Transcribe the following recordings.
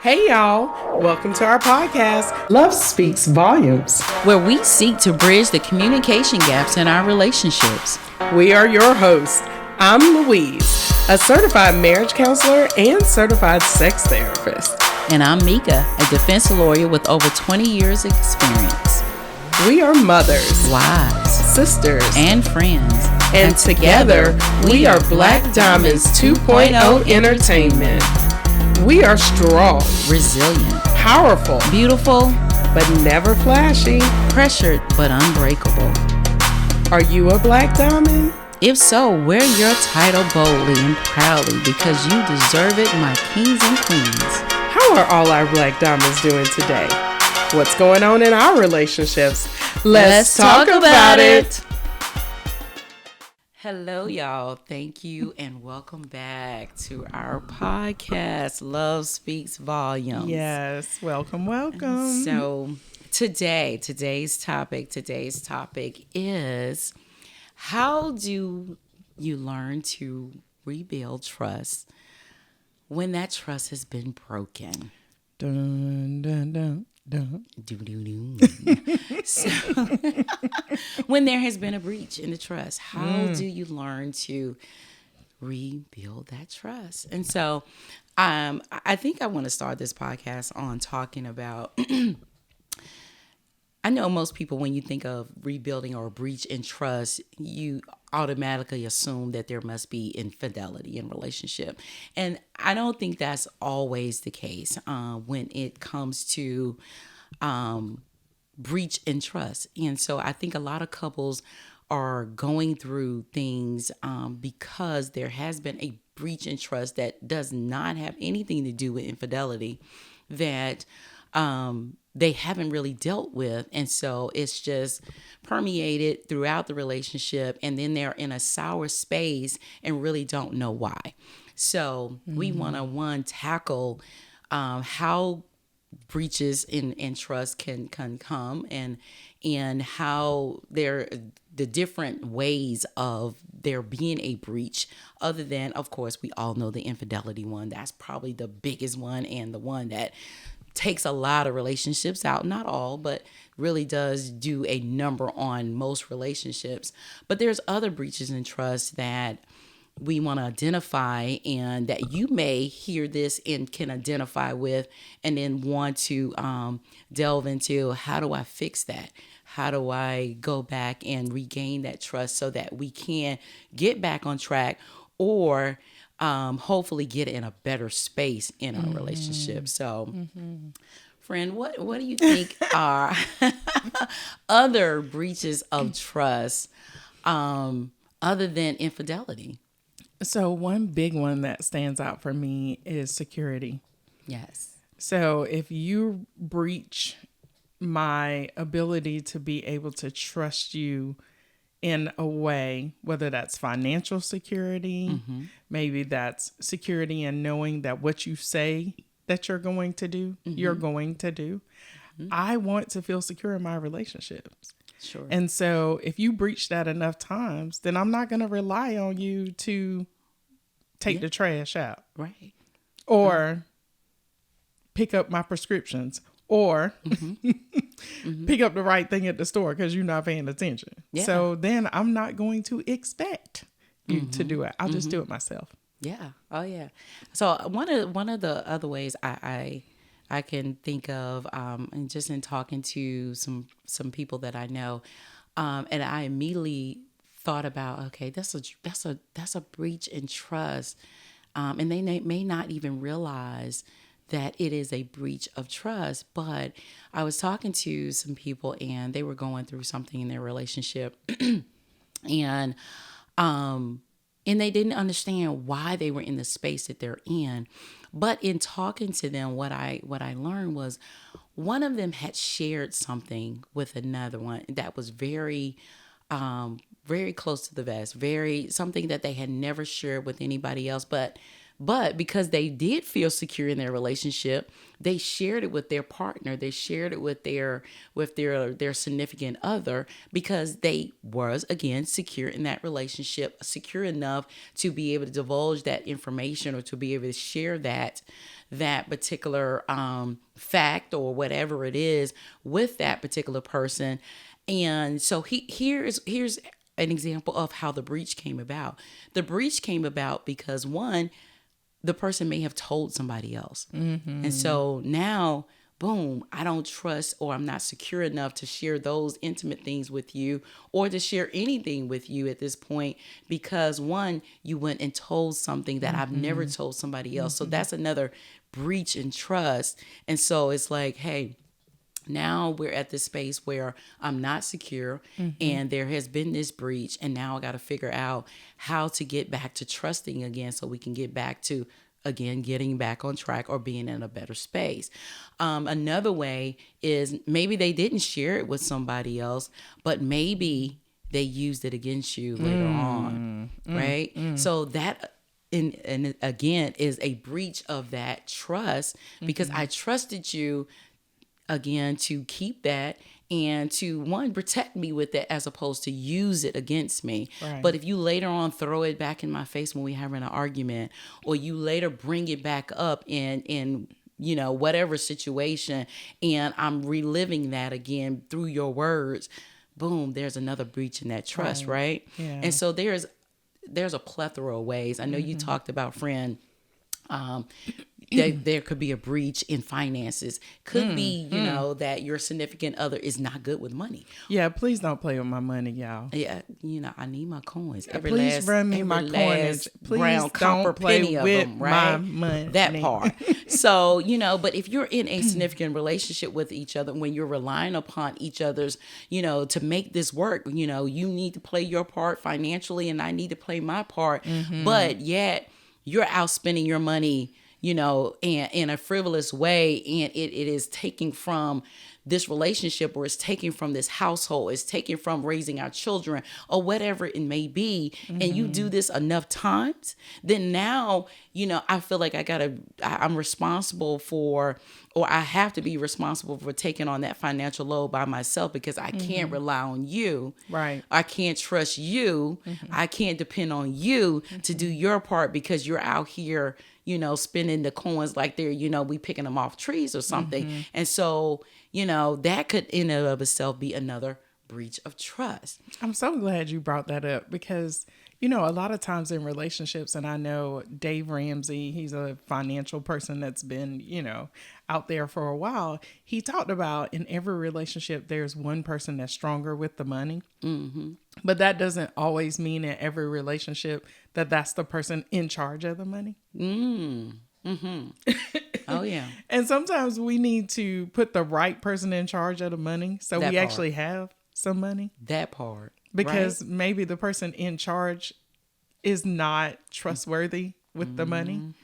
Hey y'all, welcome to our podcast, Love Speaks Volumes, where we seek to bridge the communication gaps in our relationships. We are your hosts. I'm Louise, a certified marriage counselor and certified sex therapist. And I'm Mika, a defense lawyer with over 20 years experience. We are mothers, wives, sisters, and friends. And together, we are Black Diamonds 2.0 Entertainment. We are strong, resilient, powerful, beautiful, but never flashy, pressured, but unbreakable. Are you a Black Diamond? If so, wear your title boldly and proudly because you deserve it, my kings and queens. How are all our Black Diamonds doing today? What's going on in our relationships? Let's talk about it. Hello, y'all. Thank you and welcome back to our podcast, Love Speaks Volumes. Yes, welcome. So today's topic is, how do you learn to rebuild trust when that trust has been broken? Dun, dun, dun. So, when there has been a breach in the trust, how do you learn to rebuild that trust? And so I think I want to start this podcast on talking about I know most people, when you think of rebuilding or a breach in trust, you automatically assume that there must be infidelity in relationship. And I don't think that's always the case when it comes to breach in trust. And so I think a lot of couples are going through things because there has been a breach in trust that does not have anything to do with infidelity, that they haven't really dealt with. And so it's just permeated throughout the relationship. And then they're in a sour space and really don't know why. So we want to tackle how breaches in trust can come and how the different ways of there being a breach, other than, of course, we all know the infidelity one. That's probably the biggest one and the one that takes a lot of relationships out. Not all, but really does do a number on most relationships. But there's other breaches in trust that we want to identify, and that you may hear this and can identify with, and then want to delve into, how do I fix that? How do I go back and regain that trust so that we can get back on track, or hopefully get in a better space in our relationship? So, friend, what do you think are other breaches of trust other than infidelity? So one big one that stands out for me is security. Yes. So if you breach my ability to be able to trust you in a way, whether that's financial security, maybe that's security in knowing that what you say that you're going to do, you're going to do. I want to feel secure in my relationships. Sure. And so if you breach that enough times, then I'm not going to rely on you to take the trash out. Right. Or pick up my prescriptions, or pick up the right thing at the store because you're not paying attention. Yeah. So then I'm not going to expect you to do it. I'll just do it myself. Yeah. Oh, yeah. So one of the other ways I can think of, and just in talking to some people that I know, and I immediately thought about, okay, that's a breach in trust, and they may not even realize that it is a breach of trust. But I was talking to some people, and they were going through something in their relationship, and they didn't understand why they were in the space that they're in. But in talking to them, what I learned was, one of them had shared something with another one that was very close to the vest, something that they had never shared with anybody else. But because they did feel secure in their relationship, they shared it with their partner. They shared it with their significant other, because they was, again, secure in that relationship, secure enough to be able to divulge that information, or to be able to share that that particular fact or whatever it is with that particular person. And so here's an example of how the breach came about. The breach came about because, one, the person may have told somebody else. And so now, boom, I don't trust, or I'm not secure enough to share those intimate things with you or to share anything with you at this point because, one, you went and told something that I've never told somebody else. So that's another breach in trust. And so it's like, hey, now we're at this space where I'm not secure and there has been this breach, and now I got to figure out how to get back to trusting again so we can get back to, again, getting back on track or being in a better space. Another way is maybe they didn't share it with somebody else, but maybe they used it against you later on, right? So that, and again, is a breach of that trust because I trusted you, again, to keep that and to, one, protect me with it as opposed to use it against me. Right. But if you later on throw it back in my face when we're having an argument, or you later bring it back up in whatever situation, and I'm reliving that again through your words, boom, there's another breach in that trust, right? Yeah. And so there's a plethora of ways. I know you talked about, friend, there could be a breach in finances. Could be, that your significant other is not good with money. Yeah, please don't play with my money, y'all. Yeah, I need my coins. Please run me my coins. Please brown copper don't play penny of with them, right? my money. That part. So, but if you're in a significant relationship with each other, when you're relying upon each other's, to make this work, you need to play your part financially and I need to play my part. But yet you're out spending your money, and in a frivolous way, and it is taking from this relationship, or it's taking from this household, it's taking from raising our children, or whatever it may be, and you do this enough times, then now, I feel like I'm responsible for, or I have to be responsible for taking on that financial load by myself because I can't rely on you. Right. I can't trust you. I can't depend on you to do your part because you're out here, spending the coins like they're, we picking them off trees or something. And so, that could in and of itself be another breach of trust. I'm so glad you brought that up because, a lot of times in relationships, and I know Dave Ramsey, he's a financial person that's been, out there for a while. He talked about in every relationship, there's one person that's stronger with the money. But that doesn't always mean in every relationship that that's the person in charge of the money. Oh, yeah. And sometimes we need to put the right person in charge of the money so That we part. actually have some money. That part. Because right? maybe the person in charge is not trustworthy with the money.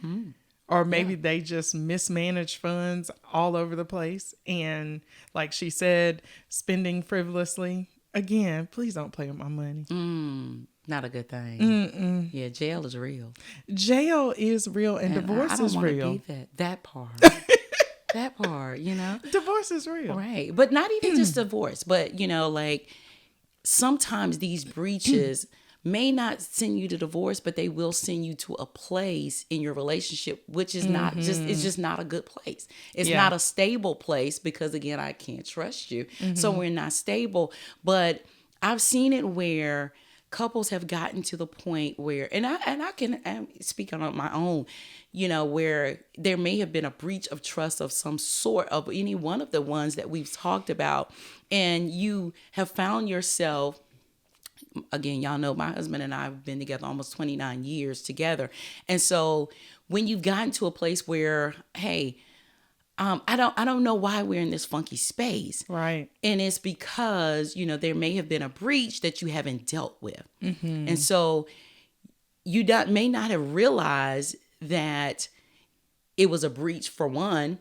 Or maybe they just mismanage funds all over the place. And like she said, spending frivolously. Again, please don't play with my money. Not a good thing. Yeah, jail is real. Jail is real and divorce is real. I don't want to be that part. That part, Divorce is real. Right. But not even just divorce, but, like sometimes these breaches may not send you to divorce, but they will send you to a place in your relationship, which is not it's just not a good place. It's not a stable place because, again, I can't trust you. So we're not stable. But I've seen it where couples have gotten to the point where, and I can speak on my own, where there may have been a breach of trust of some sort of any one of the ones that we've talked about. And you have found yourself, again, y'all know my husband and I have been together almost 29 years together. And so when you've gotten to a place where, hey, I don't know why we're in this funky space. Right. And it's because, there may have been a breach that you haven't dealt with. And so you may not have realized that it was a breach, for one.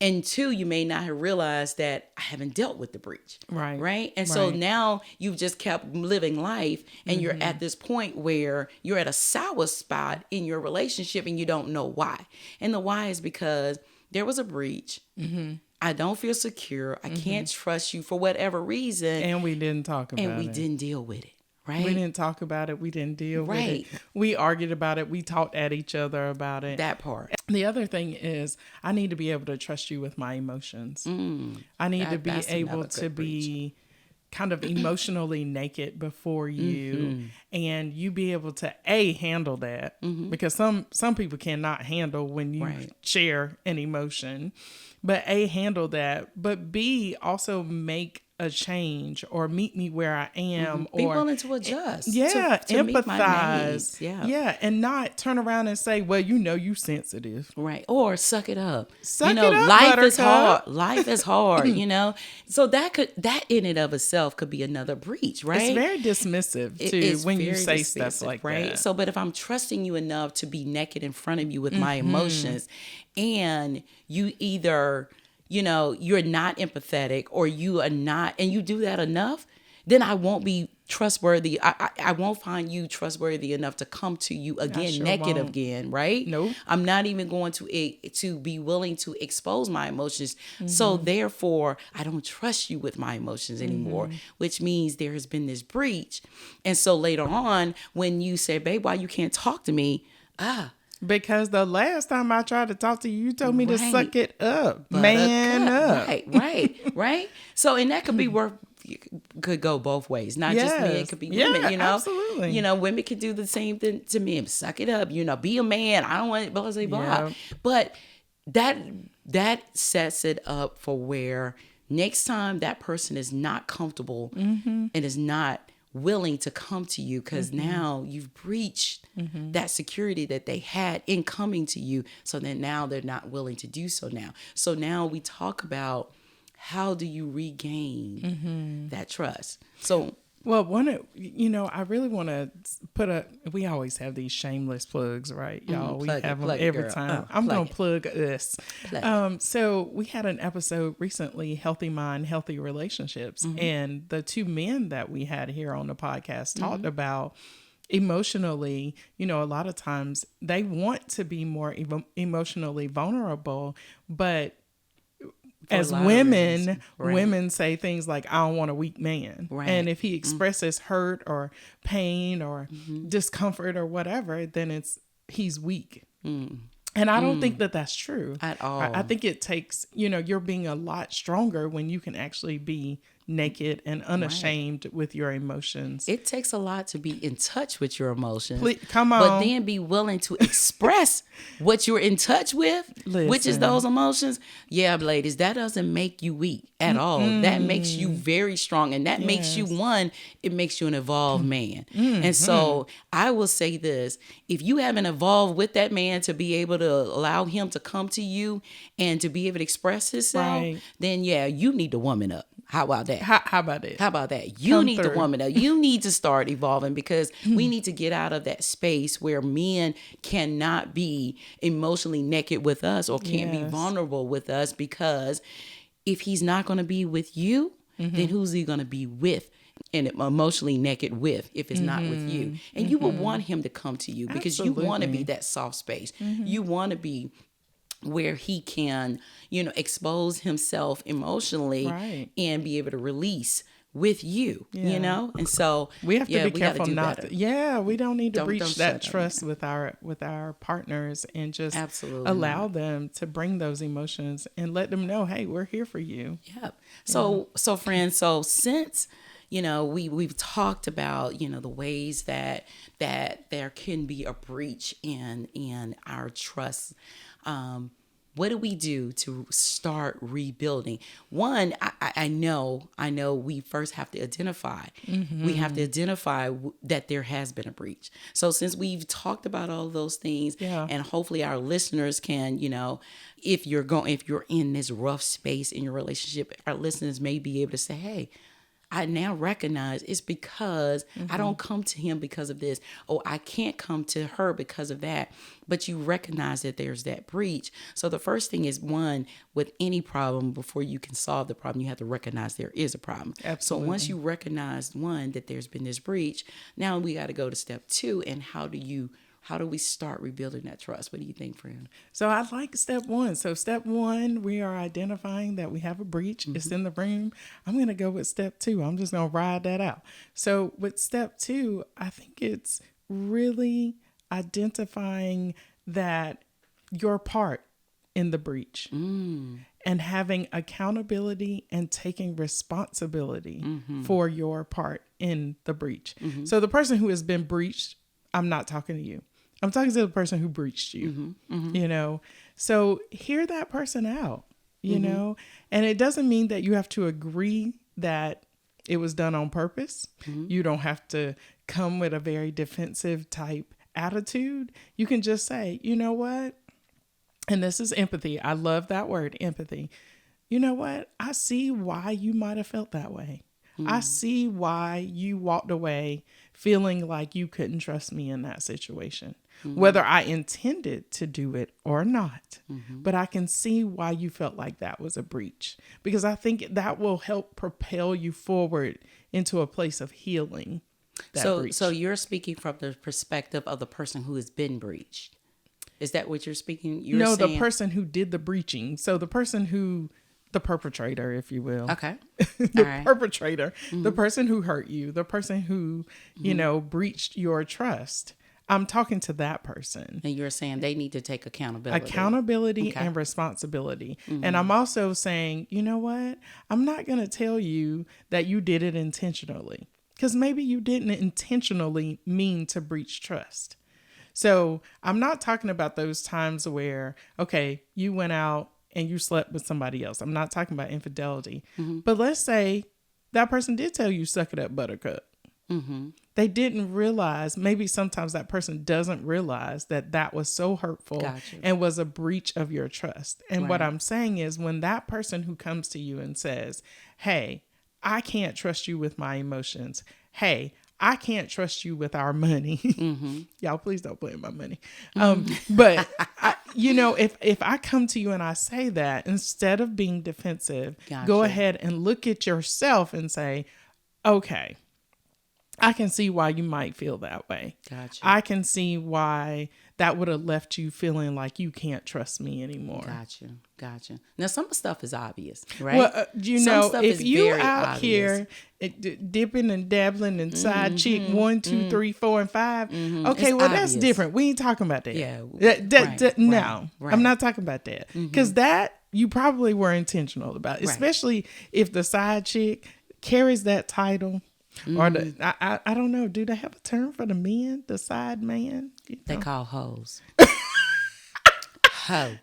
And two, you may not have realized that I haven't dealt with the breach. Right. Right. And so now you've just kept living life and you're at this point where you're at a sour spot in your relationship and you don't know why. And the why is because there was a breach. I don't feel secure. I can't trust you for whatever reason. And we didn't talk about it. And we didn't deal with it. Right. We didn't talk about it. We didn't deal with Right. it. We argued about it. We talked at each other about it. That part. The other thing is I need to be able to trust you with my emotions. I need to be that's able another to good be kind of emotionally naked before you, and you be able to handle that, because some people cannot handle when you Right. share an emotion, but handle that, but B, also make a change or meet me where I am, Be or willing to adjust. yeah, to meet my empathize. needs. Yeah, and not turn around and say, well, you sensitive. Right. Or suck it up. Suck it up, life is buttercup. hard. Life is hard, So that in and of itself could be another breach, right? It's very dismissive It too is when you very say dismissive, stuff like right? that. So, but if I'm trusting you enough to be naked in front of you with my emotions, and you either, you're not empathetic, or you are not, and you do that enough, then I won't be trustworthy. I won't find you trustworthy enough to come to you again, sure naked won't. again, right? Nope. I'm not even going to be willing to expose my emotions. So therefore, I don't trust you with my emotions anymore, which means there has been this breach. And so later on, when you say, babe, why you can't talk to me? Because the last time I tried to talk to you, you told me to Right. suck it up, Buttercup. man up. Right. So, and that could be could go both ways, not just men, it could be women, absolutely. Women could do the same thing to men. Suck it up, be a man. I don't want blah, blah, blah. Yep. But that sets it up for where next time that person is not comfortable and is not willing to come to you, because now you've breached that security that they had in coming to you. So then now they're not willing to do so now. So now we talk about, how do you regain that trust? So, well, I really want to we always have these shameless plugs, right? Y'all, we have them every time. I'm going to plug us. So we had an episode recently, Healthy Mind, Healthy Relationships. And the two men that we had here on the podcast talked about emotionally, a lot of times they want to be more emotionally vulnerable, but as women, women say things like, I don't want a weak man. Right. And if he expresses hurt or pain or discomfort or whatever, then he's weak. And I don't think that that's true at all. I think it takes, you're being a lot stronger when you can actually be naked and unashamed with your emotions. It takes a lot to be in touch with your emotions. Please, come on. But then be willing to express what you're in touch with, which is those emotions. Yeah, ladies, that doesn't make you weak at all. That makes you very strong. And that makes you, it makes you an evolved man. And so I will say this, if you haven't evolved with that man to be able to allow him to come to you and to be able to express himself, then you need to woman up. How about that? How about it? How about that? You need to woman up. You need to start evolving, because we need to get out of that space where men cannot be emotionally naked with us or can't be vulnerable with us, because if he's not going to be with you, then who's he going to be with and emotionally naked with if it's not with you? And you would want him to come to you, because you want to be that soft space. You want to be where he can, expose himself emotionally and be able to release with you, and so we have to be careful not to, we don't need to breach that trust with our partners, and just allow them to bring those emotions and let them know, hey, we're here for you. So friends, since we've talked about the ways that there can be a breach in our trust. What do we do to start rebuilding? One, I know we first have to identify. We have to identify that there has been a breach. So since we've talked about all of those things, and hopefully our listeners can, if you're in this rough space in your relationship, our listeners may be able to say, hey, I now recognize it's because I don't come to him because of this, or I can't come to her because of that. But you recognize that there's that breach. So the first thing is, one, with any problem, before you can solve the problem, you have to recognize there is a problem. Absolutely. So once you recognize, one, that there's been this breach, now we got to go to step two, and how do you How do we start rebuilding that trust? What do you think, friend? So I like step one. So step one, we are identifying that we have a breach. Mm-hmm. It's in the room. I'm going to go with step two. I'm just going to ride that out. So with step two, I think it's really identifying that your part in the breach and having accountability and taking responsibility for your part in the breach. So the person who has been breached, I'm not talking to you. I'm talking to the person who breached you, you know? So hear that person out, you know? And it doesn't mean that you have to agree that it was done on purpose. You don't have to come with a very defensive type attitude. You can just say, you know what? And this is empathy. I love that word, empathy. You know what? I see why you might have felt that way. I see why you walked away feeling like you couldn't trust me in that situation, whether I intended to do it or not. But I can see why you felt like that was a breach, because I think that will help propel you forward into a place of healing. So you're speaking from the perspective of the person who has been breached. Is that what you're speaking? No, saying? The person who did the breaching. So the person who, the perpetrator, if you will. Okay. The perpetrator, the person who hurt you, the person who, you know, breached your trust. I'm talking to that person. And you're saying they need to take accountability. And responsibility. And I'm also saying, you know what? I'm not going to tell you that you did it intentionally, because maybe you didn't intentionally mean to breach trust. So I'm not talking about those times where, okay, you went out and you slept with somebody else. I'm not talking about infidelity. But let's say that person did tell you, suck it up, buttercup. They didn't realize, maybe sometimes that person doesn't realize that that was so hurtful and was a breach of your trust. And what I'm saying is, when that person who comes to you and says, hey, I can't trust you with my emotions. Hey, I can't trust you with our money. Y'all, please don't blame my money. But you know, if I come to you and I say that, instead of being defensive, go ahead and look at yourself and say, okay, I can see why you might feel that way. I can see why that would have left you feeling like you can't trust me anymore. Gotcha. Now, some stuff is obvious, right? Well, you know, if you out obvious. Here dipping and dabbling and side chick 1, 2, 3, 4, and 5, okay, it's well, obvious. That's different. We ain't talking about that. Yeah. No, I'm not talking about that, because that you probably were intentional about, especially if the side chick carries that title. Or I don't know. Do they have a term for the men? The side man? You know? They call hoes. Hoe.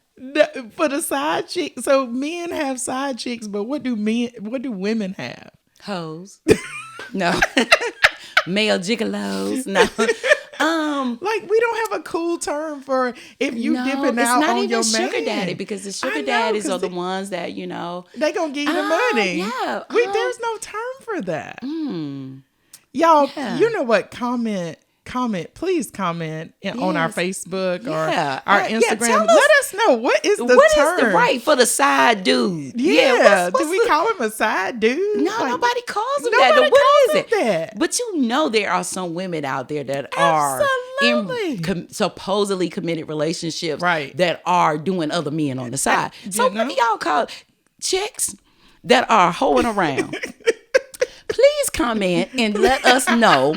For the side chick. So men have side chicks, but what do women have? Hoes. No. Male gigolos. No. Like, we don't have a cool term for if you dipping out on your man. It's not even sugar daddy, because the sugar daddies are the ones that, you know, they gonna give you the money. Yeah. There's no term for that. Y'all, you know what? Please comment on our Facebook or our Instagram. Let us know, what is the term? What is right for the side dude? Yeah. Do we call him a side dude? No, like, nobody calls him that. What is it? That. But you know, there are some women out there that are in supposedly committed relationships that are doing other men on the side. So what do y'all call chicks that are hoeing around? Please comment and let us know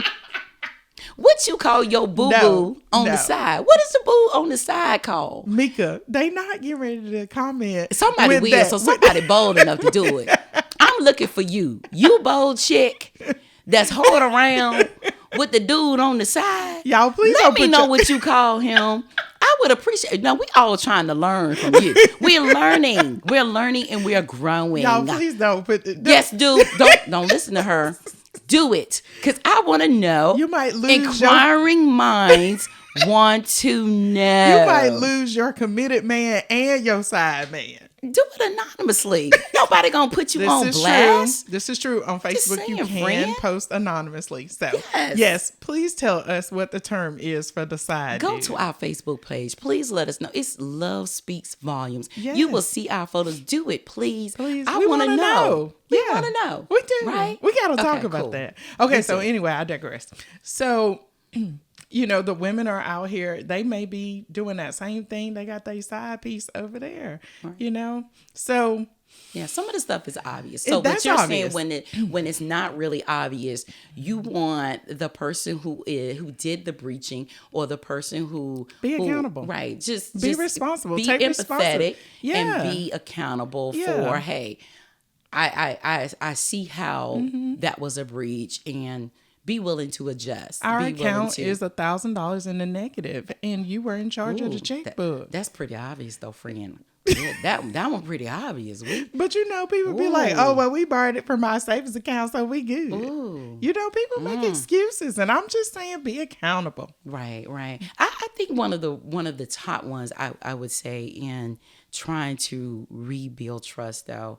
what you call your boo-boo on the side. What is the boo on the side called? Mika, they not getting ready to comment. Somebody will, so somebody bold enough to do it. I'm looking for you. You bold chick that's holding around with the dude on the side. Y'all, please let me know what you call him. I would appreciate it. No, we all trying to learn from you. We're learning and we're growing. Y'all, please don't put the... Yes, dude. Don't listen to her. Do it, because I want to know. You might lose. Inquiring minds want to know. You might lose your committed man and your side man. Do it anonymously. Nobody gonna put you on blast. True. This is true. On Facebook, you can post anonymously. So yes, please tell us what the term is for the side. Go to our Facebook page. Please let us know. It's Love Speaks Volumes. Yes. You will see our photos. Do it, please. I want to know. We want to know. We do. Right? We got to talk about that. Okay, so anyway, I digress. So the women are out here, they may be doing that same thing. They got their side piece over there, So yeah, some of the stuff is obvious. So what you're saying, when it's not really obvious, you want the person who did the breaching, or the person who be accountable, right? Just be responsible, be take empathetic, yeah. and be accountable for, hey, I see how that was a breach, and be willing to adjust. Our account is $1,000 in the negative, and you were in charge of the checkbook. That's pretty obvious, though, friend. Yeah, that one pretty obvious. But people be like, oh, well, we borrowed it from our savings account, so we good. Ooh. People make excuses, and I'm just saying, be accountable. Right. I think one of the top ones I would say in trying to rebuild trust, though,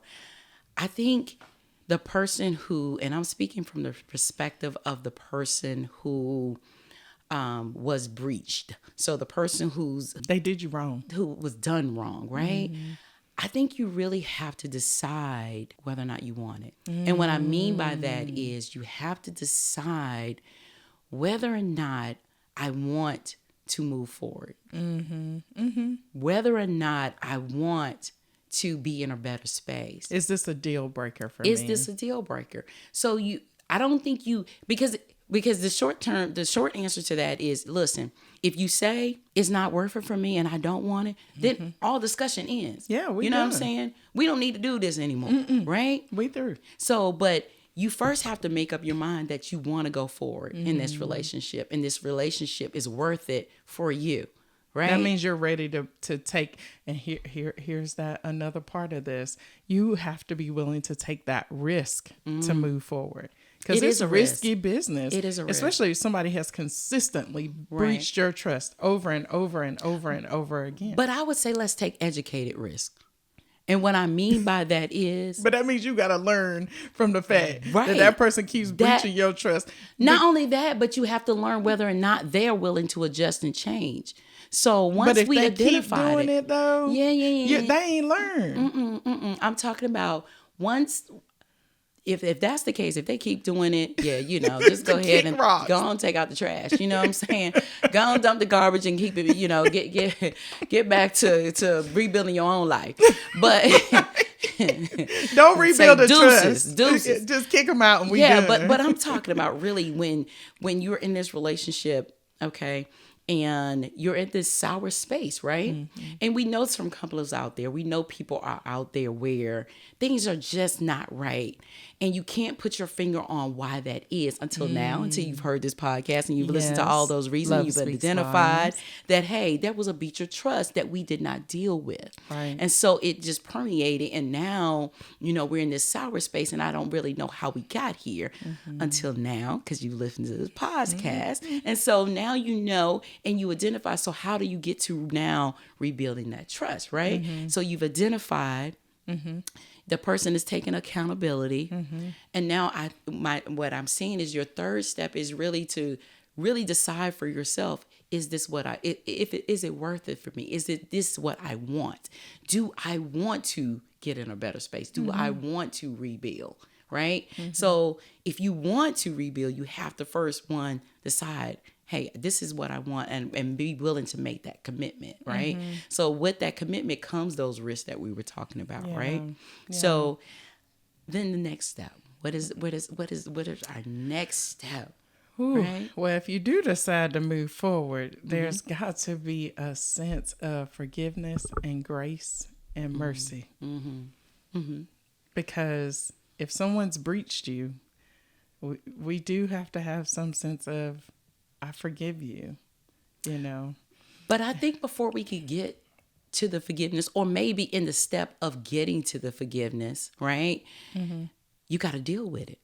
I think the person who, and I'm speaking from the perspective of the person who was breached. So the person they did you wrong, who was done wrong, right? Mm-hmm. I think you really have to decide whether or not you want it. Mm-hmm. And what I mean by that is you have to decide whether or not I want to move forward. Mm-hmm. Mm-hmm. Whether or not I want to be in a better space. Is this a deal breaker for me? Is this a deal breaker? So I don't think because the short answer to that is, listen, if you say it's not worth it for me and I don't want it, then all discussion ends. Yeah, you know what I'm saying? We don't need to do this anymore, right? We through. So, but you first have to make up your mind that you want to go forward in this relationship, and this relationship is worth it for you, right? That means you're ready to take, and here's that another part of this. You have to be willing to take that risk to move forward. Because it's a risky business. It is a risk. Especially if somebody has consistently breached your trust over and over and over and over again. But I would say let's take educated risk. And what I mean by that is... But that means you got to learn from the fact that person keeps breaching your trust. Not only that, but you have to learn whether or not they're willing to adjust and change. So once we identify keep doing it though, yeah, they ain't learned. I'm talking about once... If that's the case, if they keep doing it, just go ahead and go on, take out the trash. You know what I'm saying? Go on, dump the garbage and keep it, get back to rebuilding your own life. But don't rebuild the trust. Deuces. Just kick them out and we done. but I'm talking about really when you're in this relationship, okay, and you're in this sour space, right? Mm-hmm. And we know some couples out there. We know people are out there where things are just not right. And you can't put your finger on why that is until now, until you've heard this podcast and you've listened to all those reasons. You've identified that, hey, there was a breach of trust that we did not deal with. Right. And so it just permeated. And now, we're in this sour space and I don't really know how we got here until now, because you listened to this podcast. Mm-hmm. And so now and you identify. So how do you get to now rebuilding that trust, right? Mm-hmm. So you've identified the person is taking accountability. Mm-hmm. And now what I'm saying is your third step is really to decide for yourself, is this is it worth it for me? Is this what I want? Do I want to get in a better space? Do I want to rebuild? Right? Mm-hmm. So if you want to rebuild, you have to first decide, hey, this is what I want, and be willing to make that commitment, right? Mm-hmm. So with that commitment comes those risks that we were talking about, right? Yeah. So then the next step, what is our next step? Ooh, right? Well, if you do decide to move forward, there's got to be a sense of forgiveness and grace and mercy. Mm-hmm. Mm-hmm. Because if someone's breached you, we do have to have some sense of, I forgive you, But I think before we could get to the forgiveness, or maybe in the step of getting to the forgiveness, right? Mm-hmm. You got to deal with it.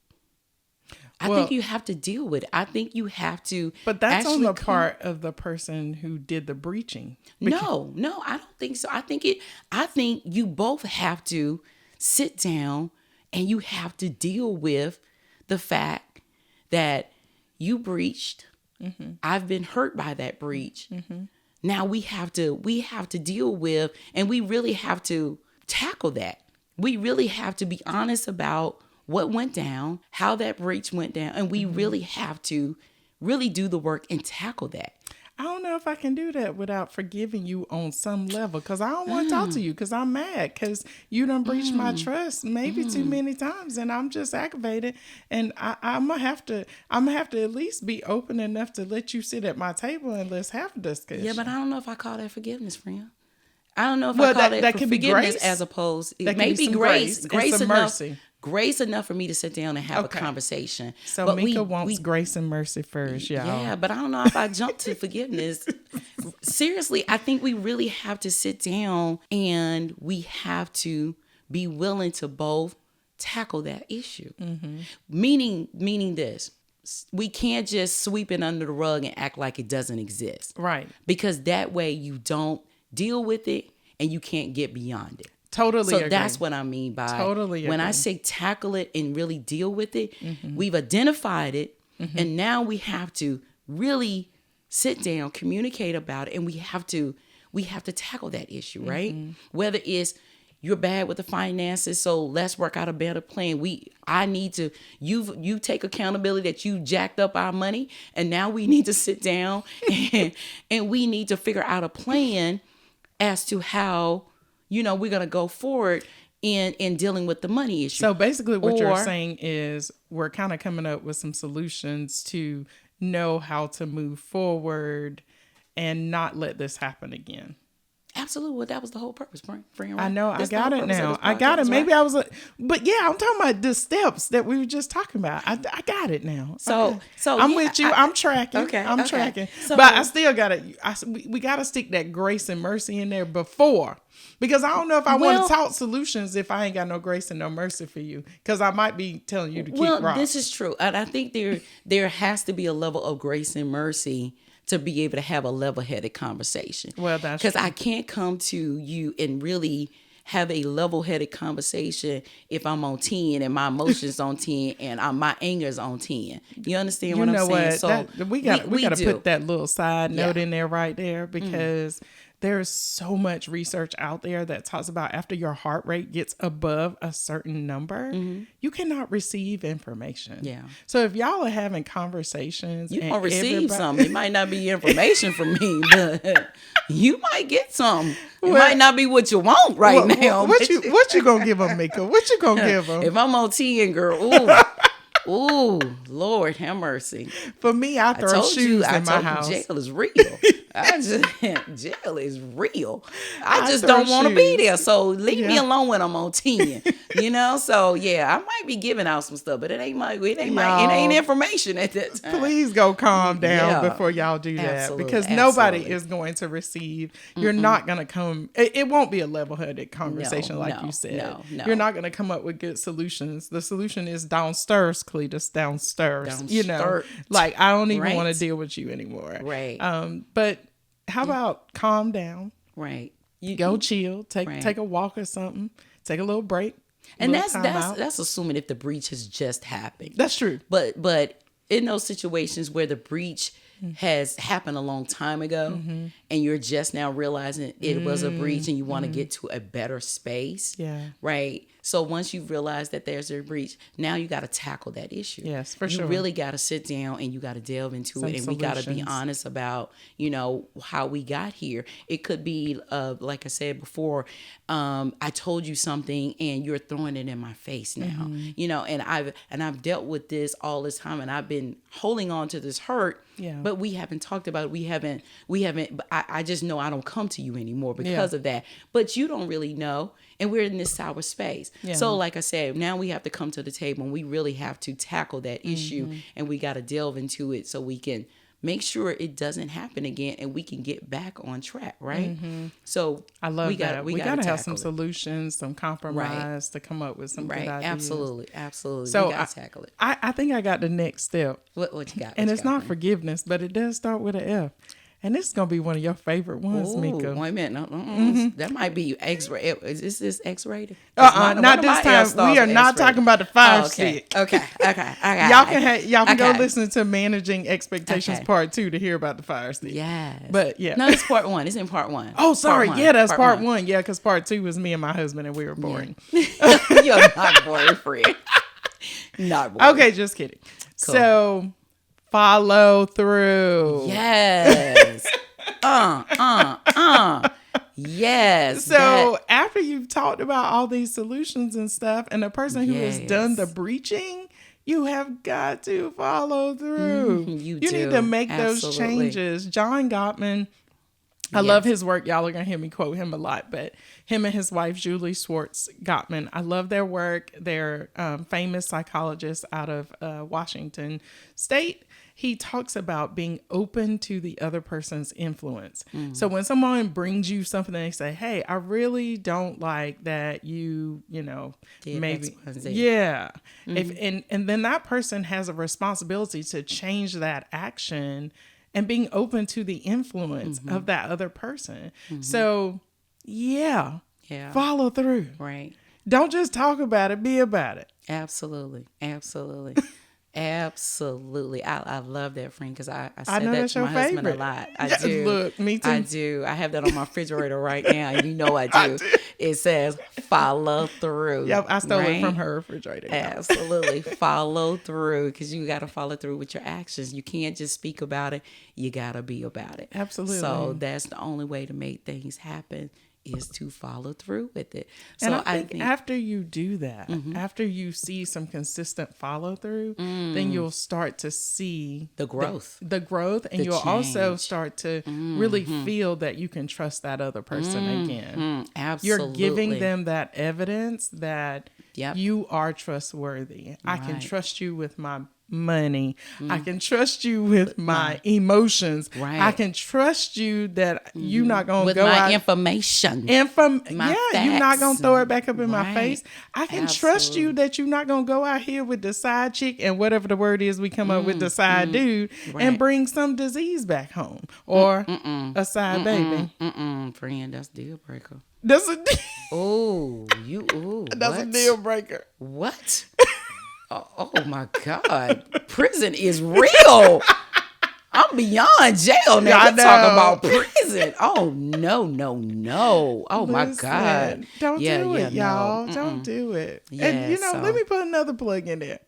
I think you have to deal with it. I think you have to. But that's on the part of the person who did the breaching. No, I don't think so. I think you both have to sit down and you have to deal with the fact that you breached. Mm-hmm. I've been hurt by that breach. Mm-hmm. Now we have to deal with, and we really have to tackle that. We really have to be honest about what went down, how that breach went down, and we really have to really do the work and tackle that. I don't know if I can do that without forgiving you on some level, because I don't want to talk to you because I'm mad because you done breached my trust maybe too many times, and I'm just aggravated, and I'm gonna have to at least be open enough to let you sit at my table and let's have a discussion. Yeah, but I don't know if I call that forgiveness, friend. I don't know if I call that could forgiveness be grace. as opposed. It That may could be be some grace. grace and some enough. mercy. Grace enough for me to sit down and have a conversation. So but Mika wants grace and mercy first, y'all. Yeah, but I don't know if I jump to forgiveness. Seriously, I think we really have to sit down and we have to be willing to both tackle that issue. Meaning this. We can't just sweep it under the rug and act like it doesn't exist. Right. Because that way you don't deal with it and you can't get beyond it. Totally So agree. that's what I mean by Totally when I agree. say tackle it and really deal with it, we've identified it, and now we have to really sit down, communicate about it, and we have to tackle that issue, right? Whether it's you're bad with the finances, so let's work out a better plan. I need to you take accountability that you jacked up our money, and now we need to sit down and we need to figure out a plan as to how we're going to go forward in dealing with the money issue. So basically what you're saying is we're kind of coming up with some solutions to know how to move forward and not let this happen again. Absolutely. Well, that was the whole purpose, friend. Right? I know. That's I got the it whole purpose of now. this I got it. podcast, Maybe right? I was but yeah, I'm talking about the steps that we were just talking about. I got it now. So- Okay. so I'm yeah, with you. I'm tracking. Okay, I'm okay. tracking. So- but I still got to, we got to stick that grace and mercy in there before, because I don't know if I want Well- to talk solutions if I ain't got no grace and no mercy for you, because I might be telling you to keep rocks. This is true. And I think there has to be a level of grace and mercy to be able to have a level-headed conversation. Well, that's because true. I can't come to you and really have a level-headed conversation if I'm on 10 and my emotions on 10 and my anger's on 10. You understand what I'm saying? So we got to do. put that little side note Yeah. in there right there, because there's so much research out there that talks about after your heart rate gets above a certain number, you cannot receive information. Yeah. So if y'all are having conversations, You and gonna receive everybody- something. It might not be information from me, but you might get some. It might not be what you want right now. What but you gonna give them, Mika? What you gonna give them? If I'm on 10, girl, ooh, Lord have mercy. For me, I throw shoes in my house. Jail is real. Jail is real. I just throw don't want to be shoes. there. So leave me Yeah. alone when I'm on 10. So yeah, I might be giving out some stuff, but it ain't Y'all, information at that time. Please go calm down Yeah. before y'all do that, Absolutely, because nobody absolutely. is going to receive. You're not going to come. It won't be a level-headed conversation, like you said. no. You're not going to come up with good solutions. The solution is downstairs, Cletus, downstairs. Downstairs. Like I don't even Right. want to deal with you anymore. Right. But how about calm down, Right. go chill, Right. take a walk or something, take a little break, And little that's time out. that's assuming if the breach has just happened. That's true. But in those situations where the breach has happened a long time ago and you're just now realizing it was a breach and you want to get to a better space. Yeah. Right. So once you've realized that there's a breach, now you got to tackle that issue. Yes, for you sure. You really got to sit down and you got to delve into it, and we got to be solutions. honest about, how we got here. It could be, like I said before, I told you something and you're throwing it in my face now, and I've dealt with this all this time, and I've been holding on to this hurt. Yeah. But we haven't talked about it. We haven't, but I just know I don't come to you anymore because of that. But you don't really know. And we're in this sour space. Yeah. So like I said, now we have to come to the table and we really have to tackle that issue, and we got to delve into it so we can make sure it doesn't happen again and we can get back on track. Right. So I love we that. We gotta got to have some tackle it. solutions, some compromise to come up with some good Right. ideas. Absolutely. So we got to tackle it. I think I got the next step. What you got? And What it's you got, not friend? forgiveness, but it does start with an F. And this is going to be one of your favorite ones, Ooh, Mika. wait a minute. That might be X-rated. Is this X-rated? Not this time. We are not talking about the 5 stick. Okay. Y'all can go Okay. listen to Managing Expectations Okay. Part 2 to hear about the fire stick. Yes. But yeah. No, it's part 1. It's in part 1. Oh, sorry. Part 1. Yeah, that's part 1. Yeah, because Part 2 was me and my husband and we were boring. You're not boring, friend. Not boring. Okay, just kidding. Cool. So Follow through. Yes. Yes. So after you've talked about all these solutions and stuff, and the person who has done the breaching, you have got to follow through. You need to make those changes. John Gottman, I love his work. Y'all are going to hear me quote him a lot, but him and his wife, Julie Schwartz Gottman, I love their work. They're famous psychologists out of Washington State. He talks about being open to the other person's influence. So when someone brings you something, they say, hey, I really don't like that you know, maybe. Yeah. And then that person has a responsibility to change that action and being open to the influence of that other person. So, follow through. Right. Don't just talk about it, be about it. Absolutely. Absolutely. I love that, friend, because I said that to my husband a lot. I do. Look, me too. I do. I have that on my refrigerator right now, and you know I do. It says follow through. Yep, I stole it from her refrigerator. Absolutely. Follow through, because you got to follow through with your actions. You can't just speak about it. You got to be about it. Absolutely. So that's the only way to make things happen, is to follow through with it. So And I think after you do that, after you see some consistent follow through, then you'll start to see the growth. The growth, and you'll also start to really feel that you can trust that other person again. Absolutely. You're giving them that evidence that you are trustworthy. I can trust you with my money. I can trust you with my emotions. Right. I can trust you that you're not going to go with my out. information. You're facts. not going to throw it back up in my face. I can trust Absolutely. you that you're not going to go out here with the side chick and whatever the word is we come up with, the side dude, and bring some disease back home or a side baby. Friend, that's deal breaker. That's a That's a deal breaker. What? Oh my God. Prison is real. I'm beyond jail now. We're talking about prison. Oh, no. Oh, my God. Don't do it, y'all. Don't do it. Yeah, and, let me put another plug in there.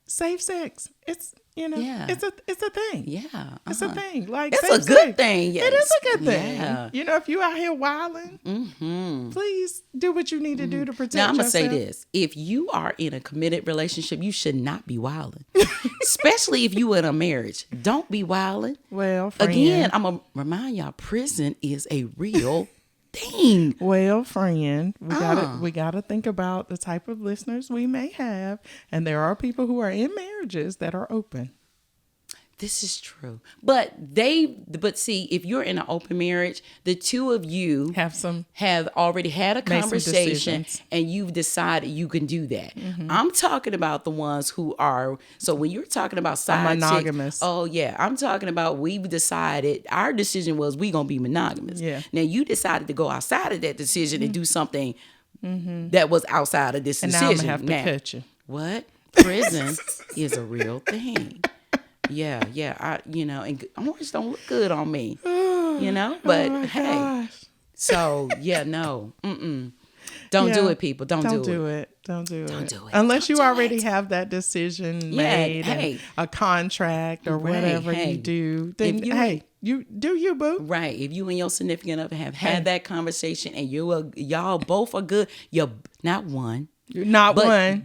Safe sex. It's, it's a thing. Yeah. It's a thing. Like, it's safe a good sex. thing. Yes. It is a good thing. Yeah. If you out here wilding, please do what you need to do to protect yourself. Now, I'm going to say this. If you are in a committed relationship, you should not be wilding. Especially if you in a marriage. Don't be wilding. Well, friend. Again, I'm going to remind y'all, prison is a real thing. Well, friend, we gotta think about the type of listeners we may have. And there are people who are in marriages that are open. This is true. But see, if you're in an open marriage, the two of you have already had a conversation and you've decided you can do that. I'm talking about the ones who are, so when you're talking about side monogamous. Chicks, oh yeah, I'm talking about we've decided, our decision was we gonna be monogamous. Yeah. Now you decided to go outside of that decision and do something that was outside of this decision. And now I'm gonna have to cut you. What? Prison is a real thing. Yeah. And orange don't look good on me, but hey, so no, don't do it, people. Don't do it. Don't do it. Unless you already have that decision made, and a contract or whatever you do, then you do you, boo. Right. If you and your significant other have had that conversation and y'all both are good, you're not one,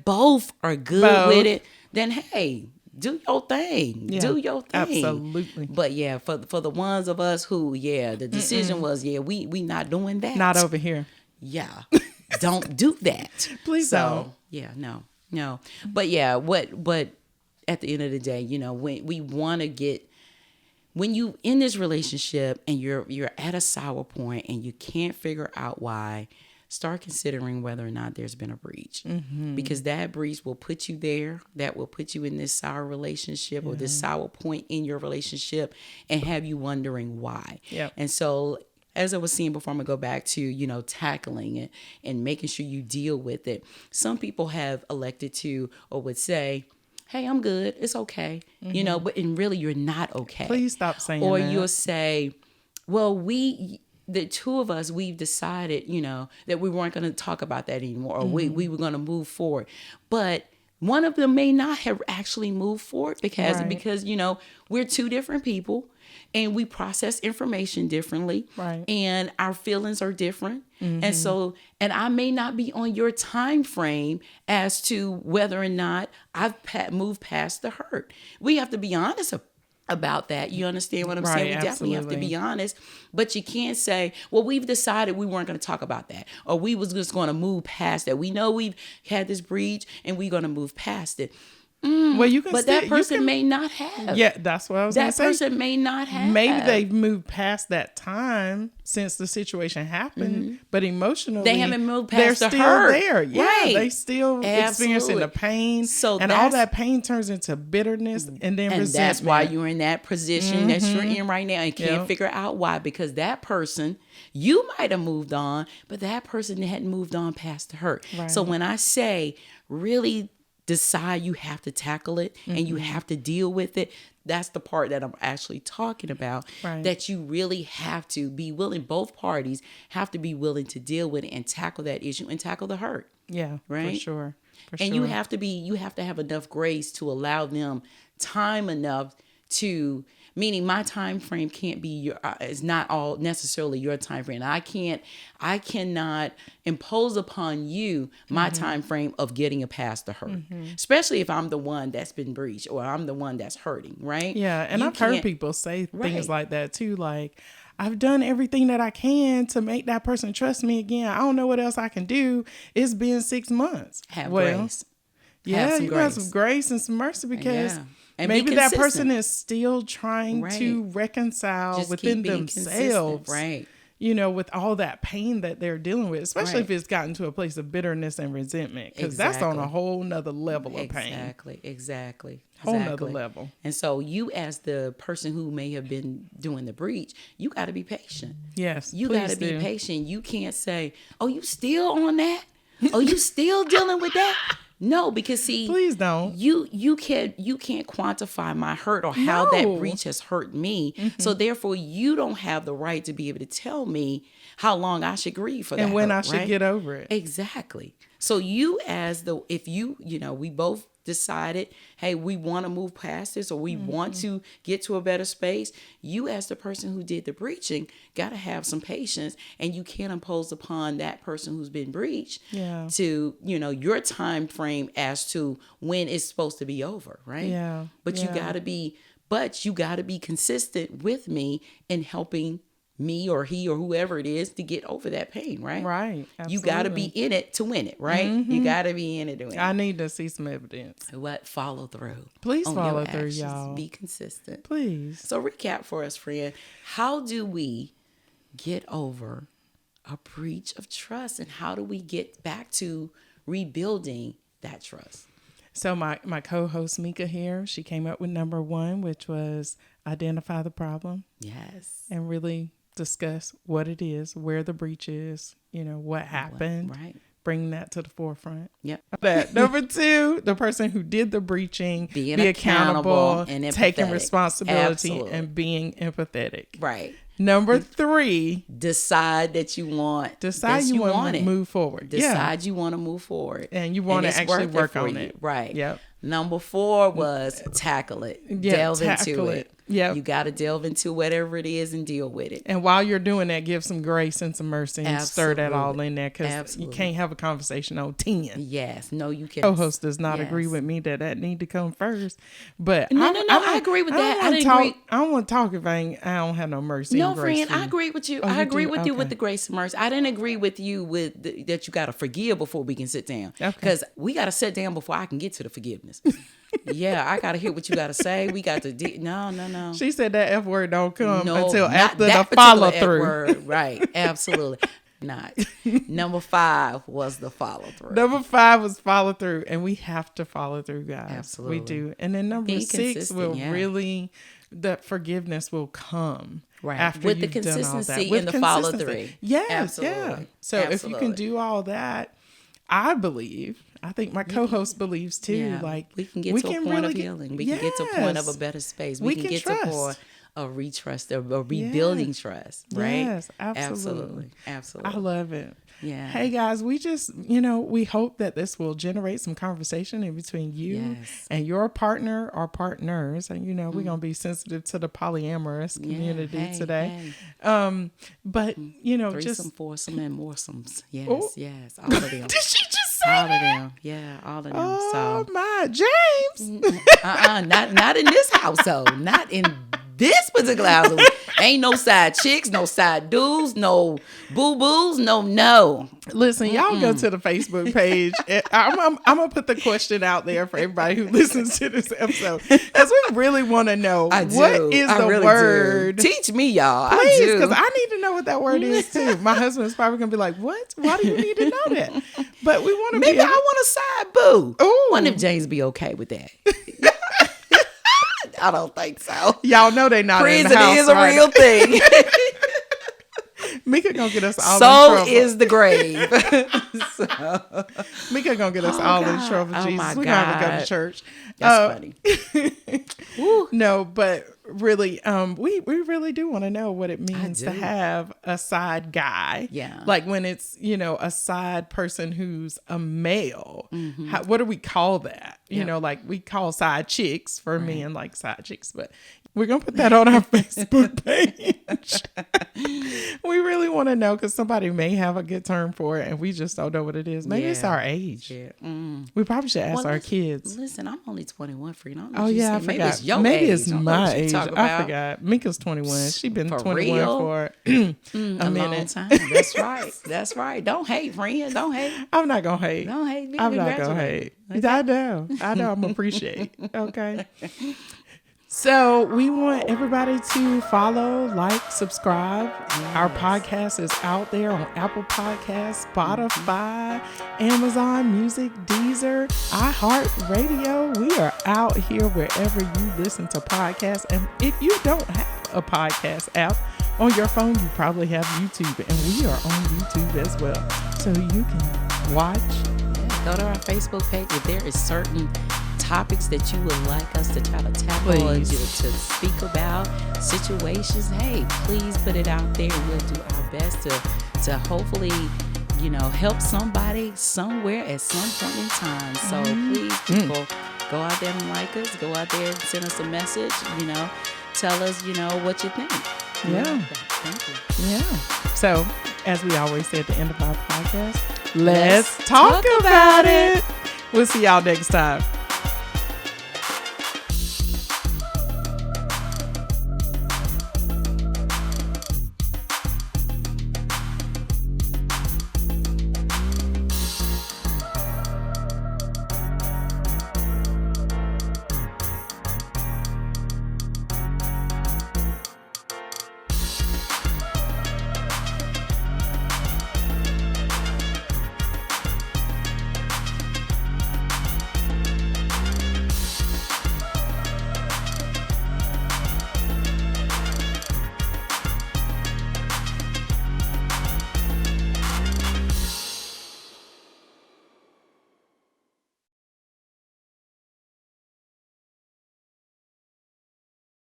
both are good with it, then hey, do your thing. Yeah, do your thing. Absolutely. But yeah, for the ones of us who, the decision was, we not doing that. Not over here. Yeah. Don't do that. Please don't. Yeah, no. But yeah, what at the end of the day, when we want to get, when you in this relationship and you're at a sour point and you can't figure out why, start considering whether or not there's been a breach, because that breach will put you there. That will put you in this sour relationship or this sour point in your relationship and have you wondering why. Yep. And so, as I was saying before, I'm going to go back to, tackling it and making sure you deal with it. Some people have elected to or would say, hey, I'm good. It's okay. But really you're not okay. Please stop saying that. Or you'll say, well, the two of us, we've decided, that we weren't going to talk about that anymore, or we were going to move forward. But one of them may not have actually moved forward because, Right. because, we're two different people and we process information differently. Right. And our feelings are different. And so, and I may not be on your time frame as to whether or not I've moved past the hurt. We have to be honest about that. You understand what I'm saying? We definitely have to be honest, but you can't say, well, we've decided we weren't going to talk about that, or we was just going to move past that. We know we've had this breach and we're going to move past it. Well, you can, but that person may not have. Yeah, that's what I was going to say. That person may not have. Maybe they've moved past that time since the situation happened, but emotionally they haven't moved past they're the still hurt. there. Yeah, Right. they still experiencing the pain, So and all that pain turns into bitterness and then resentment. That's why you're in that position that you're in right now and can't figure out why, because that person, you might have moved on, but that person hadn't moved on past the hurt. Right. So when I say really decide, you have to tackle it and you have to deal with it, that's the part that I'm actually talking about. Right. That you really have to be willing, both parties have to be willing to deal with it and tackle that issue and tackle the hurt. Yeah, right. For sure. And you have to have enough grace to allow them time enough to, meaning my time frame can't be is not all necessarily your time frame. I cannot impose upon you my time frame of getting past the hurt, especially if I'm the one that's been breached or I'm the one that's hurting, right? Yeah, and I've heard people say things like that too, like, I've done everything that I can to make that person trust me again. I don't know what else I can do. It's been 6 months. Have grace. Yeah, you got some grace and some mercy, because maybe that person is still trying to reconcile within themselves, right? With all that pain that they're dealing with, especially if it's gotten to a place of bitterness and resentment, because that's on a whole nother level of pain. Exactly. Whole nother level. And so you, as the person who may have been doing the breach, you got to be patient. Yes, you got to be patient. You can't say, "Oh, you still on that? Oh, you still dealing with that?" No, because see, please don't. You can't quantify my hurt or how that breach has hurt me. So therefore, you don't have the right to be able to tell me how long I should grieve for that and when hurt, I should get over it. Exactly. So you, if we both decided, hey, we want to move past this, or we want to get to a better space, you as the person who did the breaching got to have some patience, and you can't impose upon that person who's been breached to, your time frame as to when it's supposed to be over, right? Yeah. But you got to be consistent with me in helping me or he or whoever it is to get over that pain, right? Right. Absolutely. You got to be in it to win it, right? You got to be in it to win it. I need to see some evidence. What? Follow through. Please follow through, actions. y'all. Be consistent. Please. So recap for us, friend. How do we get over a breach of trust, and how do we get back to rebuilding that trust? So my co-host Mika here, she came up with number 1, which was identify the problem. Yes. And really discuss what it is, where the breach is, what happened. Right. Bring that to the forefront. Yep. That. Number 2, the person who did the breaching, being be accountable and taking responsibility. Absolutely. And being empathetic. Right. Number 3, decide that you want. Decide you want to move forward. Decide you want to move forward. And you want to actually work on it. Right. Yep. Number 4 was tackle it. Delve into it. Yeah. You got to delve into whatever it is and deal with it. And while you're doing that, give some grace and some mercy and stir that all in there, because you can't have a conversation on 10. Yes. No, you can't. Co-host does not agree with me that need to come first. But No, I agree with that. I don't want to talk if I don't have no mercy. No, friend, I agree with you. I agree with you with the grace and mercy. I didn't agree with you with that you got to forgive before we can sit down. Because we got to sit down before I can get to the forgiveness. Yeah, I got to hear what you got to say. We got to no. She said that F word don't come until after the follow through. Word, right, absolutely not. Number 5 was the follow through. Number 5 was follow through, and we have to follow through, guys. Absolutely. We do. And then number 6 will really, that forgiveness will come. Right. After with the you've done all that. consistency With and the follow through. Yes, absolutely. yeah. So if you can do all that, I think my co-host believes too. Yeah. Like we can get to a point of healing. We can get to a point of a better space. We can get to a point of a rebuilding trust. Right? Yes, absolutely. Absolutely. I love it. Yeah. Hey guys, we just, we hope that this will generate some conversation in between you and your partner or partners. And, we're going to be sensitive to the polyamorous community today. But, Threesome, just foursome, and moresomes. Yes, Ooh. yes. All of them. Did she just say All of that? them. Yeah, all of them. Oh So my, James. not in this household. Not in this particular household. Ain't no side chicks, no side dudes, no boo-boos, no. Listen, y'all go to the Facebook page. I'm going to put the question out there for everybody who listens to this episode. Because we really want to know what is the word. Teach me, y'all. Please, I do. because I need to know what that word is too. My husband's probably going to be like, what? Why do you need to know that? But we want to Maybe I want a side boo. Ooh. Wonder if James be okay with that. I don't think so. Y'all know they not in Prison the house, is a real thing. Mika gonna get us all So in trouble. is the grave. Mika gonna get us all in God. trouble. Oh, Jesus, my we're gonna have to go God. to church. That's funny. No, but really, we really do want to know what it means to do. have a side guy. Yeah. Like when it's, a side person who's a male. Mm-hmm. What do we call that? Yep. Like we call side chicks for men, like side chicks, but we're going to put that on our Facebook page. We really want to know because somebody may have a good term for it and we just don't know what it is. Maybe it's our age. Yeah. We probably should ask our kids. Listen, I'm only 21, friend. I don't know Oh, what you yeah, I said. forgot. Maybe it's your Maybe age. it's I don't know my what you age. talk I about. forgot. Mika's 21. She's been For 21 real? for a minute. long time. That's right. That's right. Don't hate, friend. Don't hate. I'm not going to hate. Don't hate me. I'm not going to hate. Okay. I know. I'm going to appreciate. Okay. So we want everybody to follow, like, subscribe. Our podcast is out there on Apple Podcasts, Spotify, Amazon Music, Deezer, iHeartRadio. We are out here wherever you listen to podcasts. And if you don't have a podcast app on your phone, you probably have YouTube. And we are on YouTube as well. So you can watch. Go to our Facebook page. If there is certain topics that you would like us to try to tackle or to speak about, situations, hey, please put it out there. We'll do our best to hopefully, help somebody somewhere at some point in time. So please, people, go out there and like us. Go out there and send us a message. Tell us, what you think. Yeah. Thank you. Yeah. So, as we always say at the end of our podcast, let's talk about it. We'll see y'all next time.